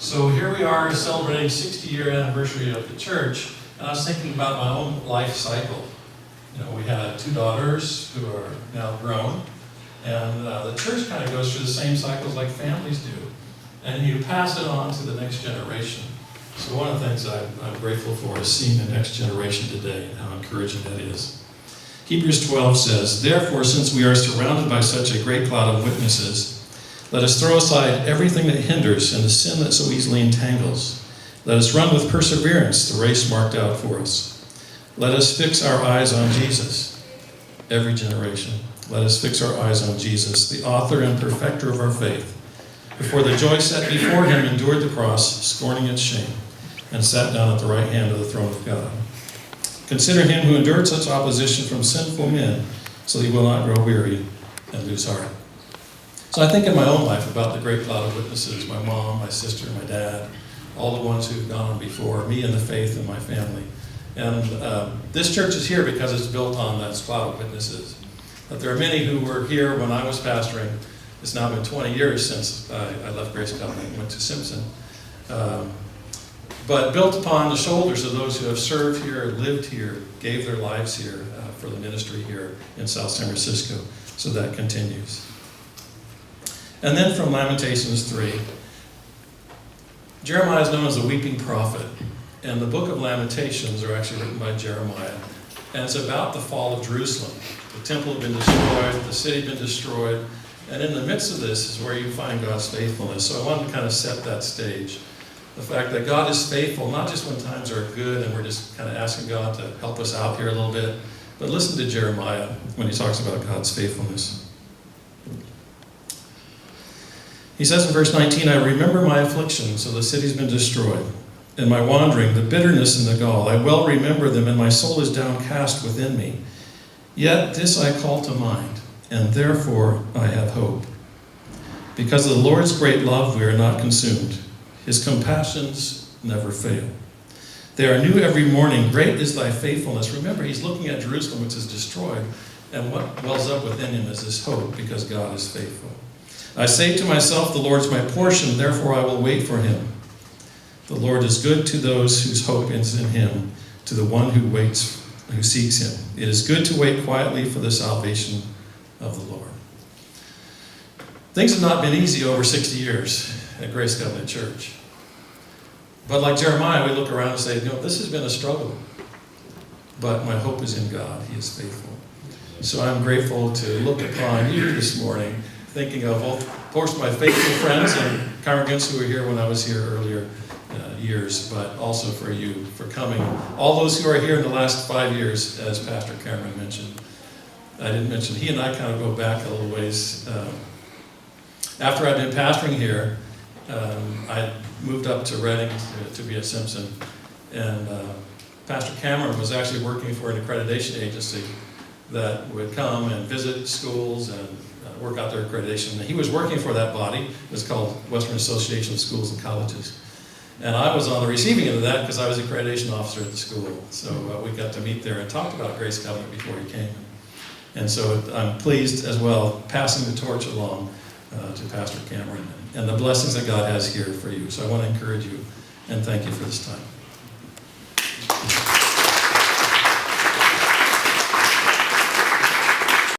So here we are celebrating 60-year anniversary of the church, and I was thinking about my own life cycle. You know, we had 2 daughters who are now grown, and the church kind of goes through the same cycles like families do, and you pass it on to the next generation. So one of the things I'm grateful for is seeing the next generation today and how encouraging that is. Hebrews 12 says, "Therefore, since we are surrounded by such a great cloud of witnesses, let us throw aside everything that hinders and the sin that so easily entangles. Let us run with perseverance the race marked out for us. Let us fix our eyes on Jesus." Every generation. Let us fix our eyes on Jesus, the author and perfecter of our faith, who for the joy set before him endured the cross, scorning its shame, and sat down at the right hand of the throne of God. Consider him who endured such opposition from sinful men, so that he will not grow weary and lose heart. So I think in my own life about the great cloud of witnesses, my mom, my sister, my dad, all the ones who've gone before, me in the faith and my family. And this church is here because it's built on that cloud of witnesses. But there are many who were here when I was pastoring. It's now been 20 years since I left Grace Covenant and went to Simpson. But built upon the shoulders of those who have served here, lived here, gave their lives here for the ministry here in South San Francisco. So that continues. And then from Lamentations 3, Jeremiah is known as the weeping prophet. And the book of Lamentations are actually written by Jeremiah. And it's about the fall of Jerusalem. The temple had been destroyed, the city had been destroyed. And in the midst of this is where you find God's faithfulness. So I wanted to kind of set that stage. The fact that God is faithful, not just when times are good and we're just kind of asking God to help us out here a little bit, but listen to Jeremiah when he talks about God's faithfulness. He says in verse 19, "I remember my affliction, so the city's been destroyed, and my wandering, the bitterness and the gall. I well remember them, and my soul is downcast within me. Yet this I call to mind, and therefore I have hope. Because of the Lord's great love, we are not consumed. His compassions never fail. They are new every morning. Great is thy faithfulness." Remember, he's looking at Jerusalem, which is destroyed, and what wells up within him is this hope, because God is faithful. "I say to myself, the Lord's my portion, therefore I will wait for him. The Lord is good to those whose hope is in him, to the one who waits, who seeks him. It is good to wait quietly for the salvation of the Lord." Things have not been easy over 60 years at Grace Covenant Church. But like Jeremiah, we look around and say, this has been a struggle. But my hope is in God. He is faithful. So I'm grateful to look upon you this morning, thinking of, of course, my faithful friends and congregants who were here when I was here earlier years, but also for you, for coming. All those who are here in the last 5 years, as Pastor Cameron mentioned. I didn't mention, he and I kind of go back a little ways. After I'd been pastoring here, I moved up to Redding to be at Simpson. And Pastor Cameron was actually working for an accreditation agency that would come and visit schools and work out their accreditation. And he was working for that body. It was called Western Association of Schools and Colleges. And I was on the receiving end of that because I was the accreditation officer at the school. So we got to meet there and talked about Grace Covenant before he came. And so I'm pleased as well, passing the torch along to Pastor Cameron and the blessings that God has here for you. So I want to encourage you and thank you for this time.